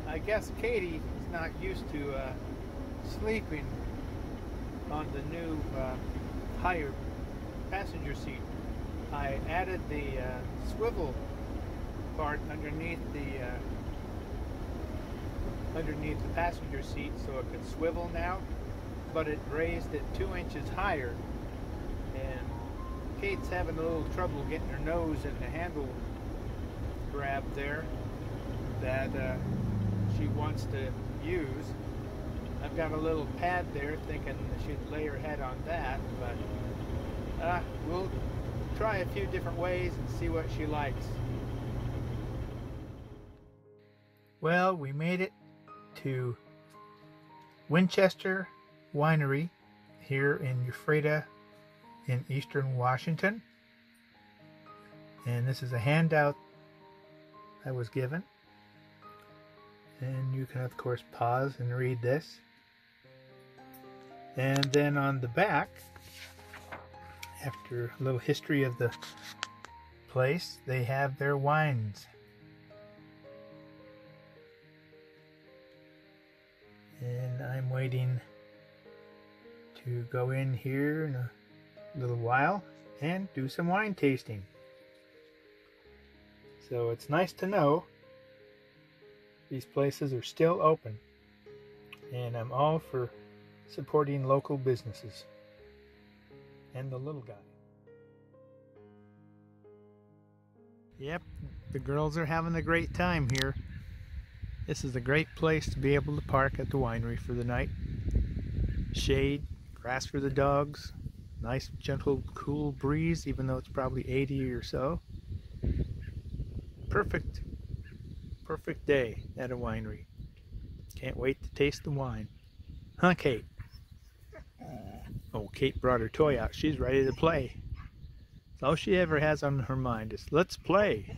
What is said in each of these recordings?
I guess Katie is not used to sleeping on the new higher passenger seat. I added the swivel part underneath the passenger seat so it could swivel now, but it raised it 2 inches higher, and Kate's having a little trouble getting her nose in the handle grab there that she wants to use. I've got a little pad there thinking she'd lay her head on that, but we'll try a few different ways and see what she likes. Well, we made it to Winchester Winery here in Ephrata in eastern Washington. And this is a handout I was given. And you can of course pause and read this. And then on the back, after a little history of the place, they have their wines. And I'm waiting to go in here in a little while and do some wine tasting. So it's nice to know these places are still open, and I'm all for supporting local businesses and the little guy. Yep, the girls are having a great time here. This is a great place to be able to park at the winery for the night. Shade, grass for the dogs, nice gentle cool breeze even though it's probably 80 or so. Perfect day at a winery. Can't wait to taste the wine. Huh, Kate? Oh, Kate brought her toy out. She's ready to play. It's all she ever has on her mind is, let's play.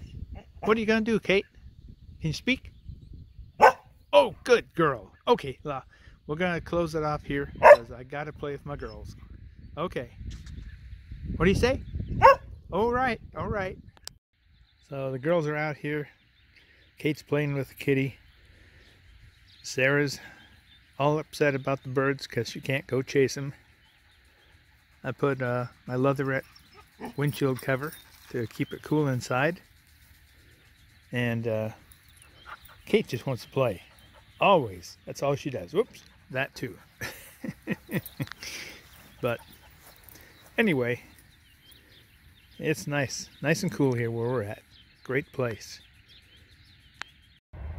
What are you going to do, Kate? Can you speak? Oh, good girl. Okay, we're going to close it off here because I got to play with my girls. Okay. What do you say? All right, all right. So the girls are out here. Kate's playing with the kitty. Sarah's all upset about the birds because she can't go chase them. I put my leatherette windshield cover to keep it cool inside. And Kate just wants to play. Always. That's all she does. Whoops. That too. But anyway, it's nice. Nice and cool here where we're at. Great place.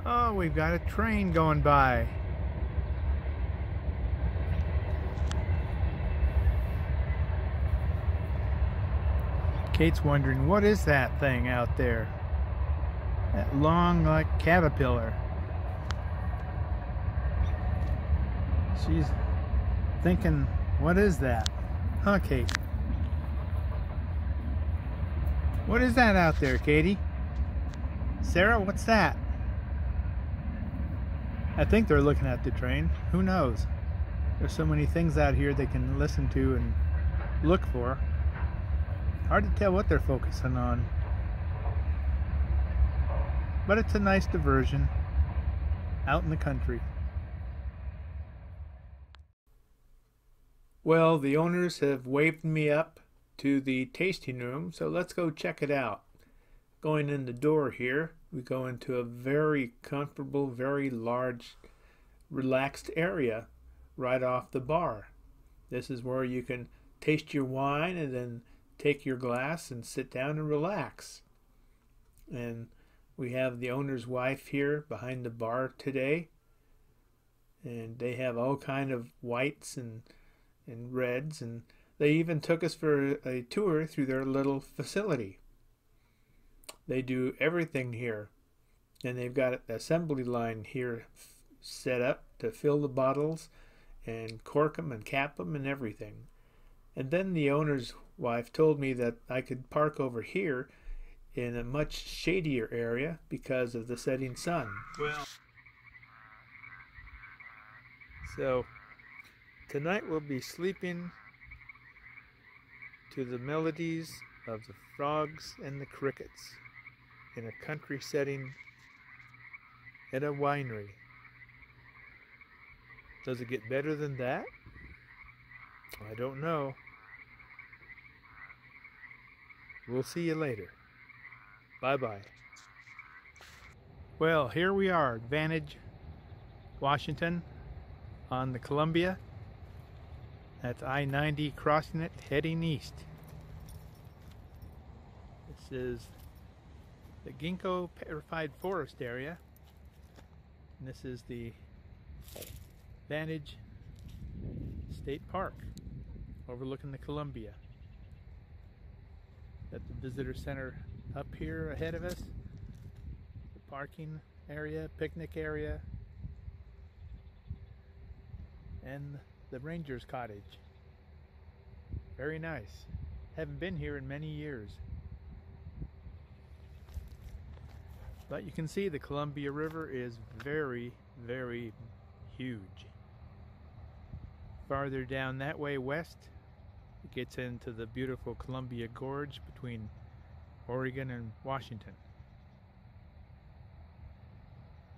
Oh, we've got a train going by. Kate's wondering, what is that thing out there? That long, like, caterpillar. She's thinking, what is that? Huh, Kate? What is that out there, Katie? Sara, what's that? I think they're looking at the train. Who knows? There's so many things out here they can listen to and look for. Hard to tell what they're focusing on. But it's a nice diversion out in the country. Well, the owners have waved me up to the tasting room, so let's go check it out. Going in the door here, we go into a very comfortable, very large, relaxed area right off the bar. This is where you can taste your wine and then take your glass and sit down and relax. And we have the owner's wife here behind the bar today, and they have all kind of whites and reds, and they even took us for a tour through their little facility. They do everything here, and they've got an assembly line here set up to fill the bottles and cork them and cap them and everything. And then the owner's wife told me that I could park over here in a much shadier area because of the setting sun. Well, so tonight we'll be sleeping to the melodies of the frogs and the crickets in a country setting at a winery. Does it get better than that? I don't know. We'll see you later. Bye-bye. Well, here we are, Vantage, Washington, on the Columbia. That's I-90 crossing it, heading east. This is the Gingko Petrified Forest area. And this is the Vantage State Park overlooking the Columbia. Got the visitor center up here ahead of us. The parking area, picnic area, and the Ranger's Cottage. Very nice. Haven't been here in many years. But you can see the Columbia River is very, very huge. Farther down that way west, it gets into the beautiful Columbia Gorge between Oregon and Washington.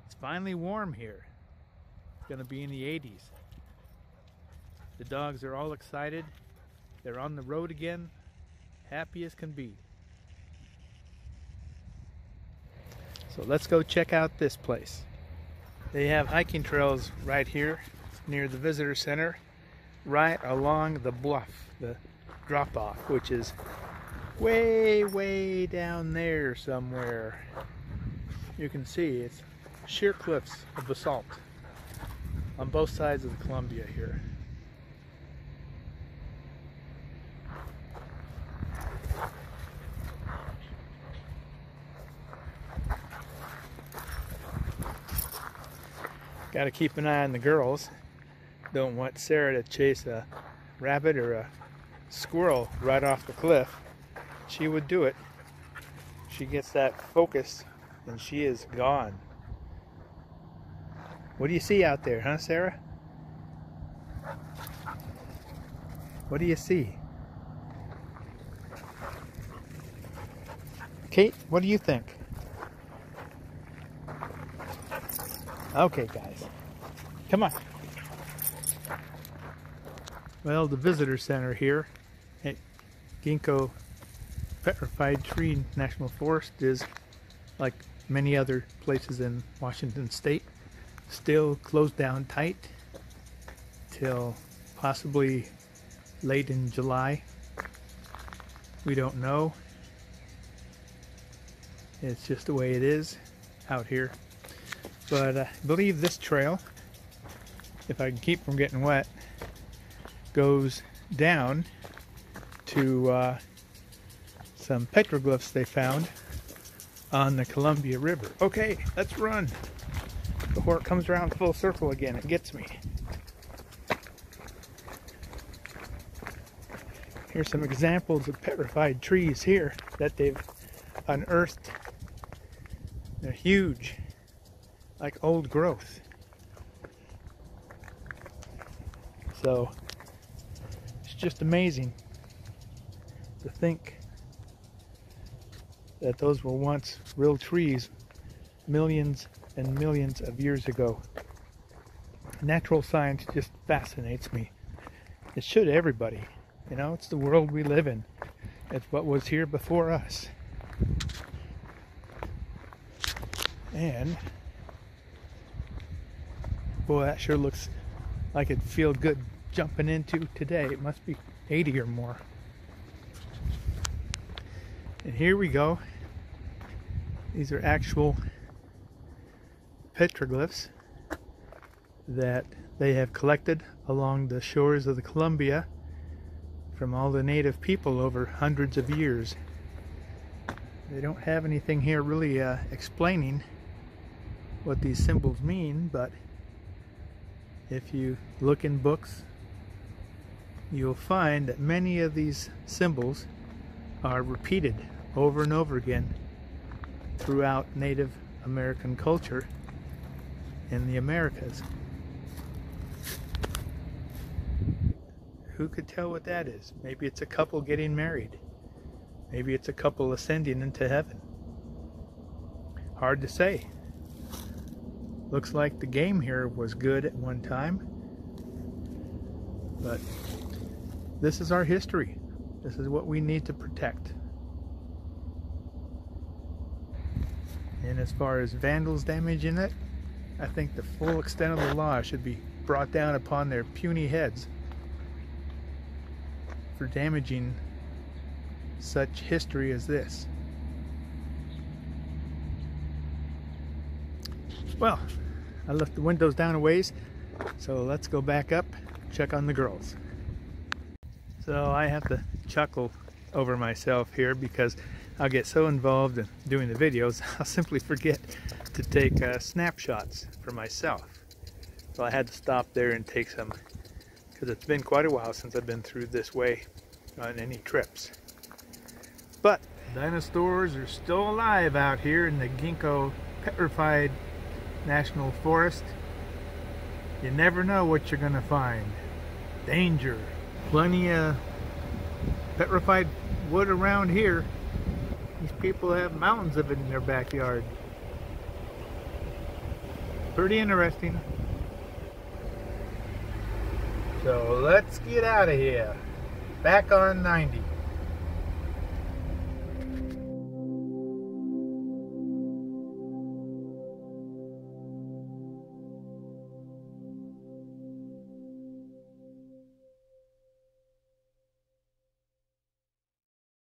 It's finally warm here. It's going to be in the 80s. The dogs are all excited. They're on the road again, happy as can be. So let's go check out this place. They have hiking trails right here near the visitor center, right along the bluff, the drop-off, which is way, way down there somewhere. You can see it's sheer cliffs of basalt on both sides of the Columbia here. Got to keep an eye on the girls. Don't want Sara to chase a rabbit or a squirrel right off the cliff. She would do it. She gets that focus and she is gone. What do you see out there, huh, Sara? What do you see? Kate, what do you think? Okay, guys. Come on. Well, the visitor center here at Gingko Petrified Tree National Forest is, like many other places in Washington State, still closed down tight till possibly late in July. We don't know. It's just the way it is out here. But I believe this trail, if I can keep from getting wet, goes down to some petroglyphs they found on the Columbia River. Okay, let's run before it comes around full circle again. It gets me. Here's some examples of petrified trees here that they've unearthed. They're huge, like old growth. So it's just amazing to think that those were once real trees millions and millions of years ago. Natural science just fascinates me. It should everybody. You know, it's the world we live in. It's what was here before us. And boy, that sure looks like it'd feel good jumping into today. It must be 80 or more. And here we go. These are actual petroglyphs that they have collected along the shores of the Columbia from all the native people over hundreds of years. They don't have anything here really explaining what these symbols mean, but if you look in books, you'll find that many of these symbols are repeated over and over again throughout Native American culture in the Americas. Who could tell what that is? Maybe it's a couple getting married. Maybe it's a couple ascending into heaven. Hard to say. Looks like the game here was good at one time, but this is our history. This is what we need to protect. And as far as vandals damaging it, I think the full extent of the law should be brought down upon their puny heads for damaging such history as this. Well, I left the windows down a ways, so let's go back up, check on the girls. So I have to chuckle over myself here because I'll get so involved in doing the videos, I'll simply forget to take snapshots for myself. So I had to stop there and take some, because it's been quite a while since I've been through this way on any trips. But dinosaurs are still alive out here in the Gingko Petrified National Forest. You never know what you're gonna find. Danger. Plenty of petrified wood around here. These people have mountains of it in their backyard. Pretty interesting. So let's get out of here. Back on 90.